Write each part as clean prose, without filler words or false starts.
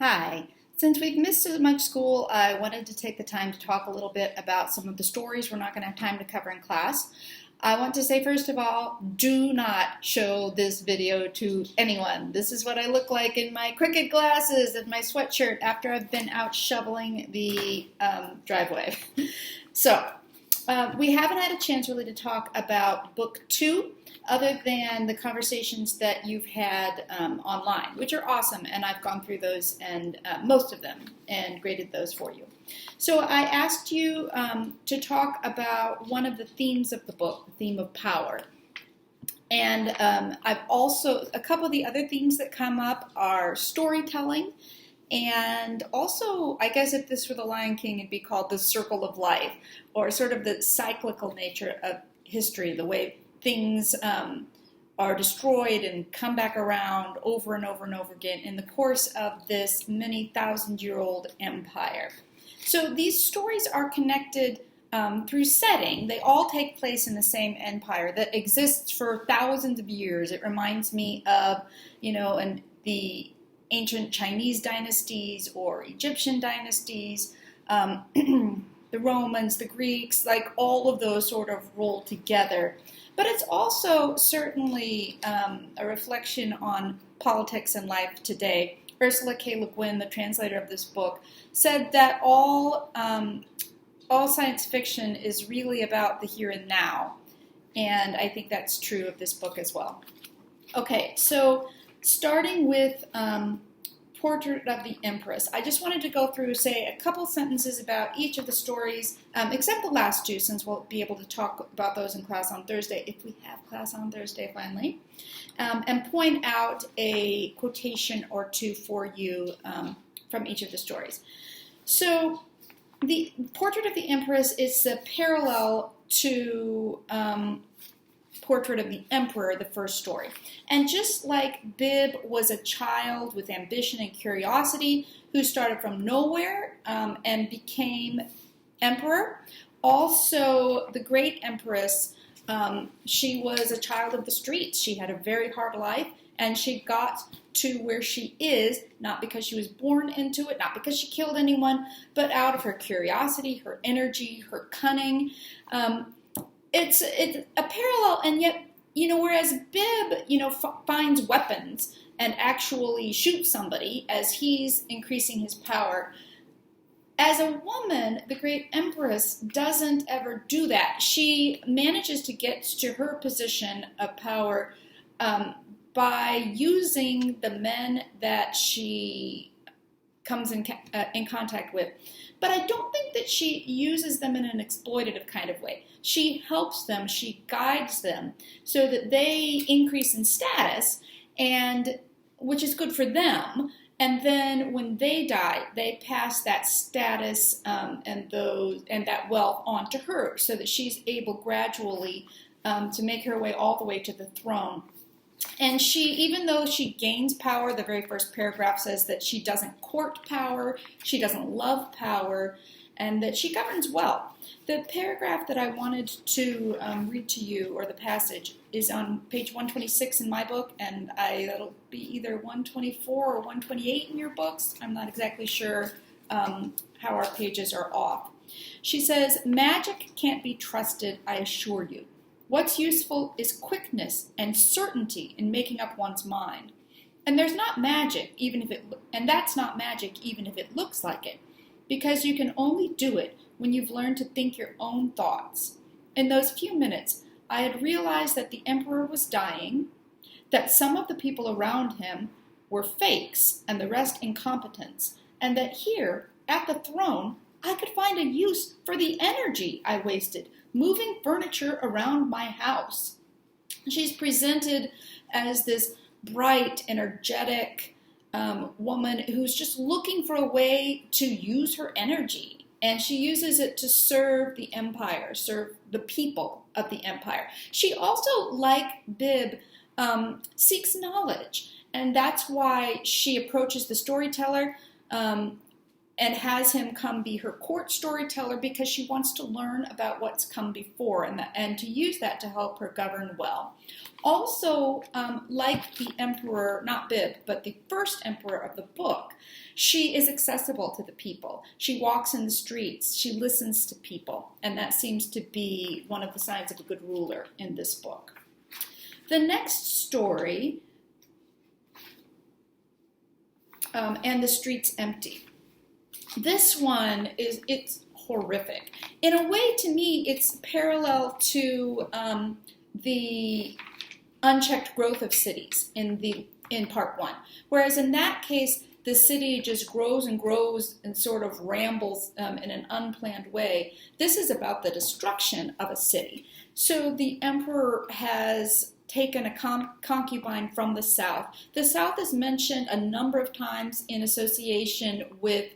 Hi. Since we've missed so much school, I wanted to take the time to talk a little bit about some of the stories we're not going to have time to cover in class. I want to say, first of all, do not show this video to anyone. This is what I look like in my cricket glasses and my sweatshirt after I've been out shoveling the driveway. So, we haven't had a chance really to talk about book 2 other than the conversations that you've had online, which are awesome, and I've gone through those and most of them and graded those for you. So I asked you to talk about one of the themes of the book, the theme of power. And I've also, a couple of the other themes that come up are storytelling, and also, I guess if this were the Lion King, it'd be called the circle of life, or sort of the cyclical nature of history, the way things are destroyed and come back around over and over and over again in the course of this many thousand-year-old empire. So these stories are connected through setting. They all take place in the same empire that exists for thousands of years. It reminds me of, the ancient Chinese dynasties or Egyptian dynasties, the Romans, the Greeks, like all of those sort of roll together. But it's also certainly a reflection on politics and life today. Ursula K. Le Guin, the translator of this book, said that all science fiction is really about the here and now. And I think that's true of this book as well. Okay, so starting with Portrait of the Empress. I just wanted to go through, say, a couple sentences about each of the stories, except the last two, since we'll be able to talk about those in class on Thursday, if we have class on Thursday finally, and point out a quotation or two for you from each of the stories. So, the Portrait of the Empress is the parallel to Portrait of the Emperor, the first story. And just like Bib was a child with ambition and curiosity who started from nowhere and became emperor, also the great empress, she was a child of the streets. She had a very hard life, and she got to where she is, not because she was born into it, not because she killed anyone, but out of her curiosity, her energy, her cunning. It's a parallel, and yet, whereas Bib, finds weapons and actually shoots somebody as he's increasing his power, as a woman, the great empress doesn't ever do that. She manages to get to her position of power by using the men that she comes in contact with. But I don't think that she uses them in an exploitative kind of way. She helps them, she guides them so that they increase in status, and which is good for them. And then when they die, they pass that status and that wealth on to her, so that she's able gradually to make her way all the way to the throne. And she, even though she gains power, the very first paragraph says that she doesn't court power, she doesn't love power, and that she governs well. The paragraph that I wanted to read to you, or the passage, is on page 126 in my book, and it'll be either 124 or 128 in your books. I'm not exactly sure how our pages are off. She says, "Magic can't be trusted, I assure you. What's useful is quickness and certainty in making up one's mind. And that's not magic, even if it looks like it, because you can only do it when you've learned to think your own thoughts. In those few minutes, I had realized that the emperor was dying, that some of the people around him were fakes and the rest incompetents, and that here, at the throne, I could find a use for the energy I wasted moving furniture around my house." She's presented as this bright, energetic woman who's just looking for a way to use her energy. And she uses it to serve the empire, serve the people of the empire. She also, like Bib, seeks knowledge. And that's why she approaches the storyteller and has him come be her court storyteller because she wants to learn about what's come before and to use that to help her govern well. Also, like the emperor, not Bib, but the first emperor of the book, she is accessible to the people. She walks in the streets. She listens to people. And that seems to be one of the signs of a good ruler in this book. The next story, And the Streets Empty. This one it's horrific. In a way, to me, it's parallel to the unchecked growth of cities in part one. Whereas in that case, the city just grows and grows and sort of rambles in an unplanned way. This is about the destruction of a city. So the emperor has taken a concubine from the south. The south is mentioned a number of times in association with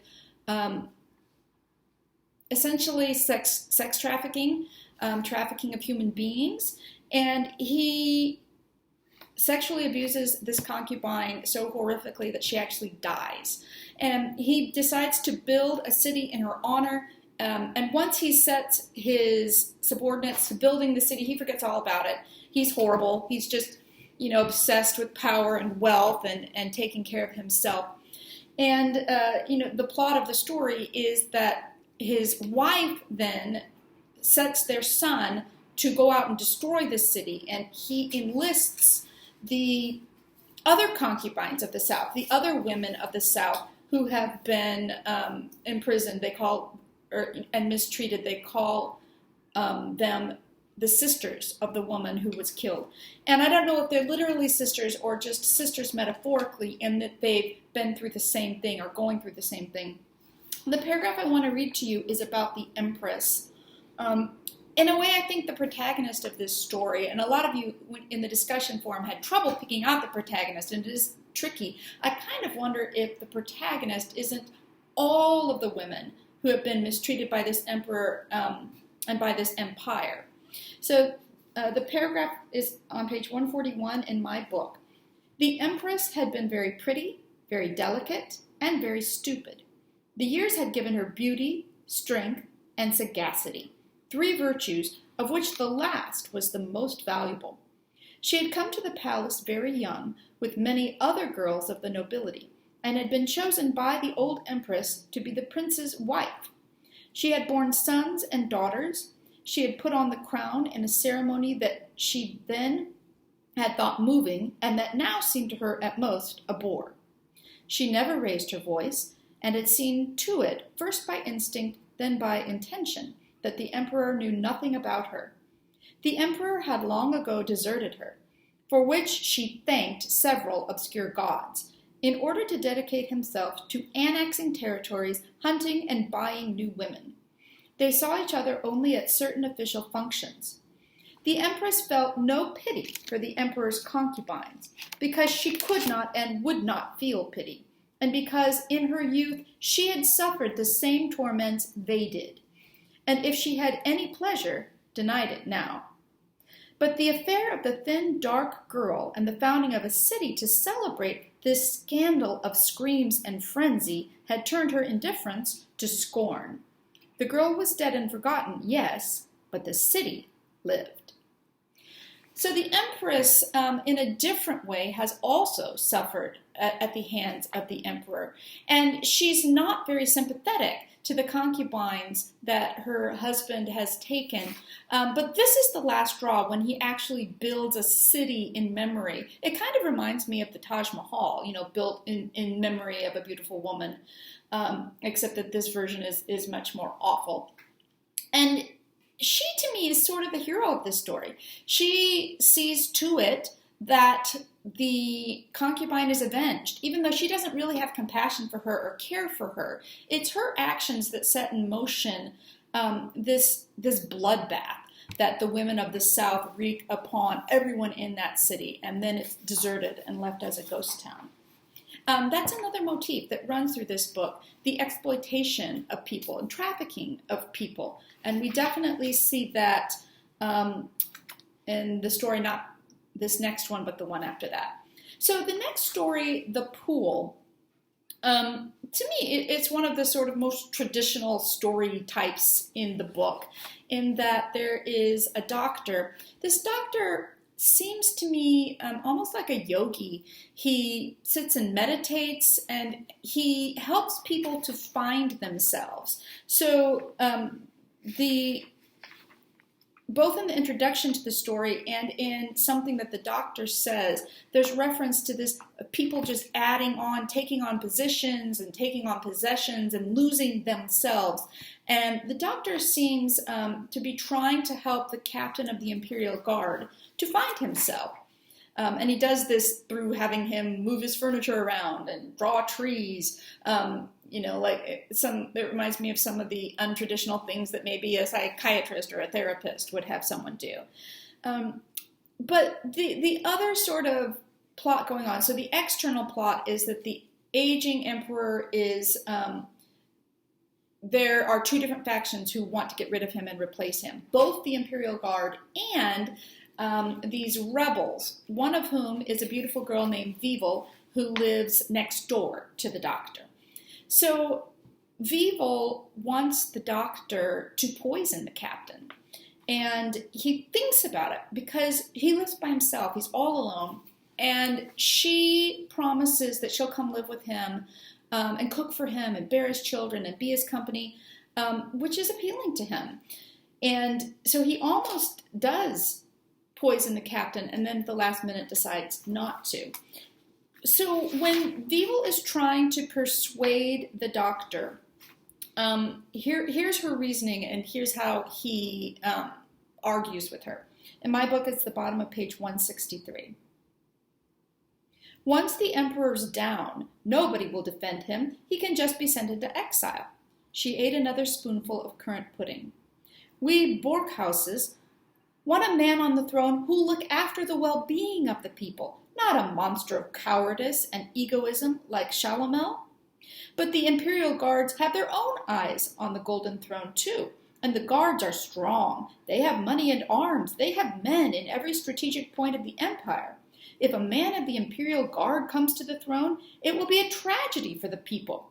essentially sex trafficking, trafficking of human beings, and he sexually abuses this concubine so horrifically that she actually dies. And he decides to build a city in her honor, and once he sets his subordinates to building the city, he forgets all about it. He's horrible. He's just, obsessed with power and wealth and taking care of himself. And, the plot of the story is that his wife then sets their son to go out and destroy this city, and he enlists the other concubines of the South, the other women of the South who have been imprisoned, and mistreated. They call them the sisters of the woman who was killed. And I don't know if they're literally sisters or just sisters metaphorically, in that they've been through the same thing or going through the same thing. The paragraph I want to read to you is about the Empress. In a way, I think the protagonist of this story, and a lot of you in the discussion forum had trouble picking out the protagonist, and it is tricky. I kind of wonder if the protagonist isn't all of the women who have been mistreated by this emperor and by this empire. So the paragraph is on page 141 in my book. The Empress had been very pretty, very delicate, and very stupid. The years had given her beauty, strength, and sagacity, 3 virtues, of which the last was the most valuable. She had come to the palace very young, with many other girls of the nobility, and had been chosen by the old empress to be the prince's wife. She had borne sons and daughters. She had put on the crown in a ceremony that she then had thought moving, and that now seemed to her at most a bore. She never raised her voice, and had seen to it, first by instinct, then by intention, that the emperor knew nothing about her. The emperor had long ago deserted her, for which she thanked several obscure gods, in order to dedicate himself to annexing territories, hunting, and buying new women. They saw each other only at certain official functions. The empress felt no pity for the emperor's concubines, because she could not and would not feel pity, and because in her youth she had suffered the same torments they did, and if she had any pleasure, denied it now. But the affair of the thin, dark girl and the founding of a city to celebrate this scandal of screams and frenzy had turned her indifference to scorn. The girl was dead and forgotten, yes, but the city lived. So the Empress, in a different way, has also suffered at the hands of the emperor. And she's not very sympathetic to the concubines that her husband has taken. But this is the last straw when he actually builds a city in memory. It kind of reminds me of the Taj Mahal, built in memory of a beautiful woman, except that this version is much more awful. And she, to me, is sort of the hero of this story. She sees to it that the concubine is avenged, even though she doesn't really have compassion for her or care for her. It's her actions that set in motion this bloodbath that the women of the South wreak upon everyone in that city, and then it's deserted and left as a ghost town. That's another motif that runs through this book, the exploitation of people and trafficking of people. And we definitely see that in the story, not this next one, but the one after that. So the next story, The Pool, To me, it's one of the sort of most traditional story types in the book, in that there is a doctor. This doctor seems to me almost like a yogi. He sits and meditates, and he helps people to find themselves. So both in the introduction to the story and in something that the doctor says, there's reference to this people just adding on, taking on positions and taking on possessions and losing themselves. And the doctor seems to be trying to help the captain of the Imperial Guard to find himself. And he does this through having him move his furniture around and draw trees. It reminds me of some of the untraditional things that maybe a psychiatrist or a therapist would have someone do. But the other sort of plot going on, so the external plot is that the aging emperor is, there are two different factions who want to get rid of him and replace him. Both the Imperial Guard and these rebels, one of whom is a beautiful girl named Vivel, who lives next door to the doctor. So Vivel wants the doctor to poison the captain, and he thinks about it because he lives by himself. He's all alone, and she promises that she'll come live with him and cook for him and bear his children and be his company, which is appealing to him. And so he almost does poison the captain, and then at the last minute decides not to. So when Vivel is trying to persuade the doctor, here's her reasoning, and here's how he argues with her. In my book, it's the bottom of page 163. Once the emperor's down, nobody will defend him. He can just be sent into exile. She ate another spoonful of currant pudding. We Borghouses want a man on the throne who'll look after the well-being of the people, not a monster of cowardice and egoism like Shalomel. But the Imperial Guards have their own eyes on the Golden Throne too, and the Guards are strong. They have money and arms. They have men in every strategic point of the empire. If a man of the Imperial Guard comes to the throne, it will be a tragedy for the people.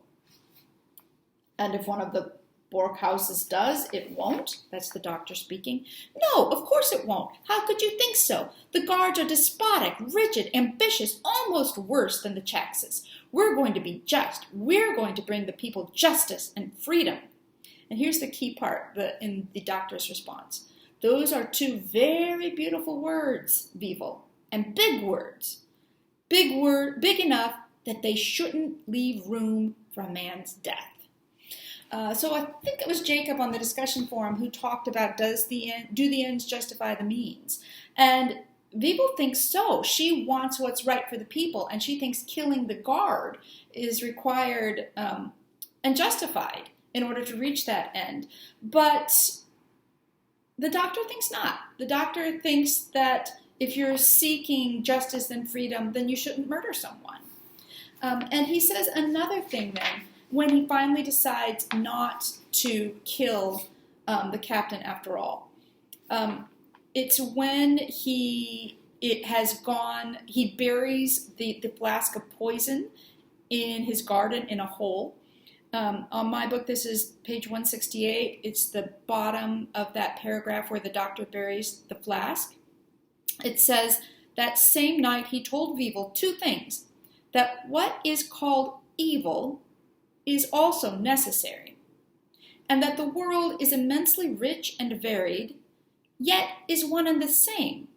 And if one of the Borghouses does, it won't. That's the doctor speaking. No, of course it won't. How could you think so? The Guards are despotic, rigid, ambitious, almost worse than the Chaxes. We're going to be just. We're going to bring the people justice and freedom. And here's the key part in the doctor's response. Those are two very beautiful words, Vivel, and big words. Big enough that they shouldn't leave room for a man's death. So I think it was Jacob on the discussion forum who talked about do the ends justify the means? And Vivel thinks so. She wants what's right for the people, and she thinks killing the guard is required and justified in order to reach that end. But the doctor thinks not. The doctor thinks that if you're seeking justice and freedom, then you shouldn't murder someone. And he says another thing then, when he finally decides not to kill the captain after all. It's when he buries the flask of poison in his garden in a hole. On my book, this is page 168. It's the bottom of that paragraph where the doctor buries the flask. It says, that same night he told Vivel two things, that what is called evil is also necessary, and that the world is immensely rich and varied, yet is one and the same,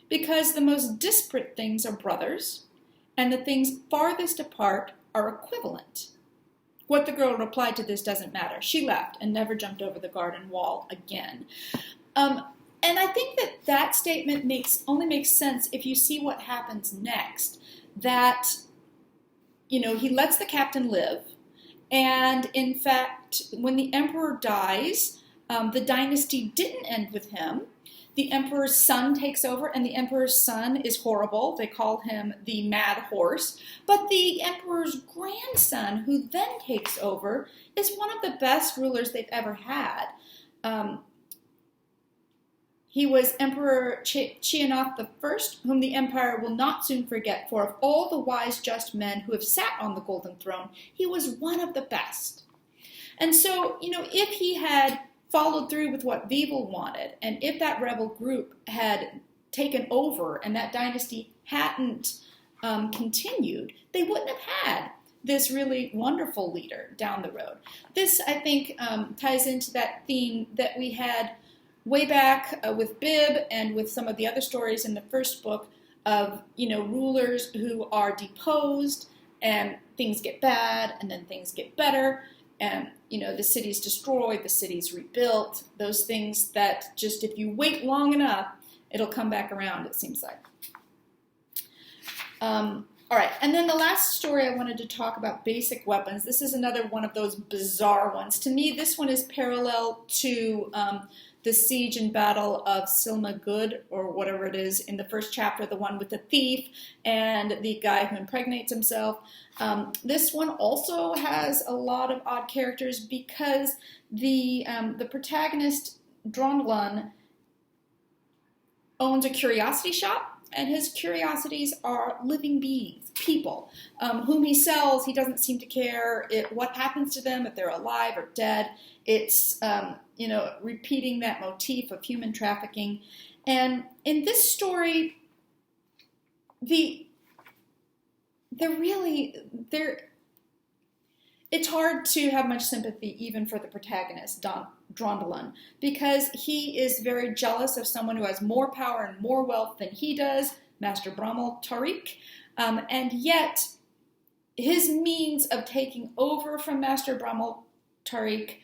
because the most disparate things are brothers, and the things farthest apart are equivalent. What the girl replied to this doesn't matter. She left and never jumped over the garden wall again. And I think that statement only makes sense if you see what happens next. That, he lets the captain live. And in fact, when the emperor dies, the dynasty didn't end with him. The emperor's son takes over, and the emperor's son is horrible. They call him the Mad Horse. But the emperor's grandson, who then takes over, is one of the best rulers they've ever had. He was Emperor Cheonoth I, whom the empire will not soon forget, for of all the wise, just men who have sat on the golden throne, he was one of the best. And so, if he had followed through with what Vivel wanted, and if that rebel group had taken over and that dynasty hadn't continued, they wouldn't have had this really wonderful leader down the road. This, I think, ties into that theme that we had way back with Bib and with some of the other stories in the first book of, rulers who are deposed and things get bad and then things get better and, the city's destroyed, the city's rebuilt, those things that just if you wait long enough, it'll come back around, it seems like. All right, and then the last story I wanted to talk about basic weapons. This is another one of those bizarre ones. To me, this one is parallel to the siege and battle of Silmagud, or whatever it is, in the first chapter, the one with the thief and the guy who impregnates himself. This one also has a lot of odd characters because the protagonist, Drondelun, owns a curiosity shop, and his curiosities are living beings, people, whom he sells. He doesn't seem to care what happens to them, if they're alive or dead. It's, repeating that motif of human trafficking. And in this story, it's hard to have much sympathy even for the protagonist, Drondelun, because he is very jealous of someone who has more power and more wealth than he does, Master Brommel Tariq, and yet his means of taking over from Master Brommel Tariq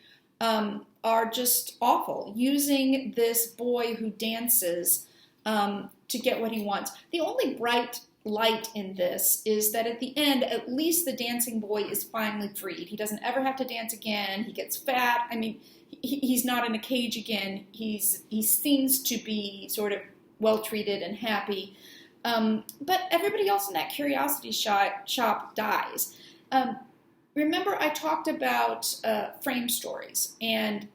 are just awful, using this boy who dances to get what he wants. The only bright light in this is that at the end, at least the dancing boy is finally freed. He doesn't ever have to dance again. He gets fat. I mean, he's not in a cage again. He seems to be sort of well-treated and happy. But everybody else in that curiosity shop dies. Remember, I talked about frame stories, and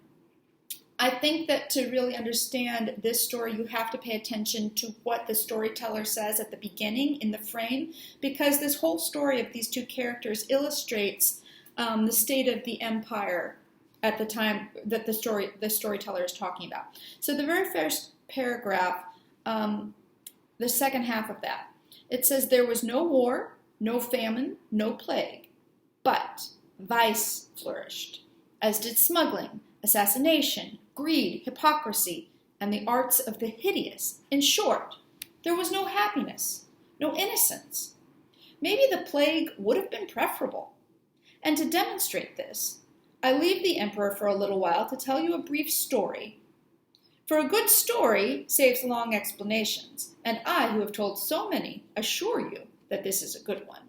I think that to really understand this story, you have to pay attention to what the storyteller says at the beginning in the frame, because this whole story of these two characters illustrates the state of the empire at the time that the storyteller is talking about. So the very first paragraph, the second half of that, it says, "There was no war, no famine, no plague, but vice flourished, as did smuggling, assassination, greed, hypocrisy, and the arts of the hideous. In short, there was no happiness, no innocence. Maybe the plague would have been preferable. And to demonstrate this, I leave the emperor for a little while to tell you a brief story. For a good story saves long explanations, and I, who have told so many, assure you that this is a good one."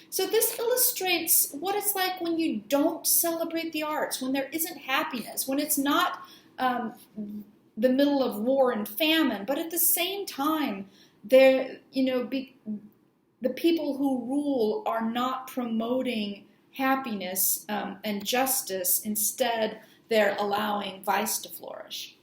So this illustrates what it's like when you don't celebrate the arts, when there isn't happiness, when it's not the middle of war and famine, but at the same time, the people who rule are not promoting happiness and justice. Instead, they're allowing vice to flourish.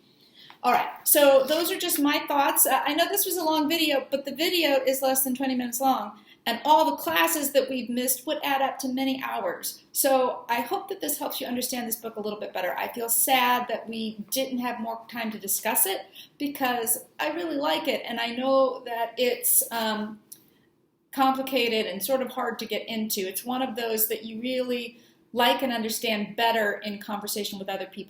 All right, so those are just my thoughts. I know this was a long video, but the video is less than 20 minutes long, and all the classes that we've missed would add up to many hours. So I hope that this helps you understand this book a little bit better. I feel sad that we didn't have more time to discuss it because I really like it, and I know that it's complicated and sort of hard to get into. It's one of those that you really like and understand better in conversation with other people.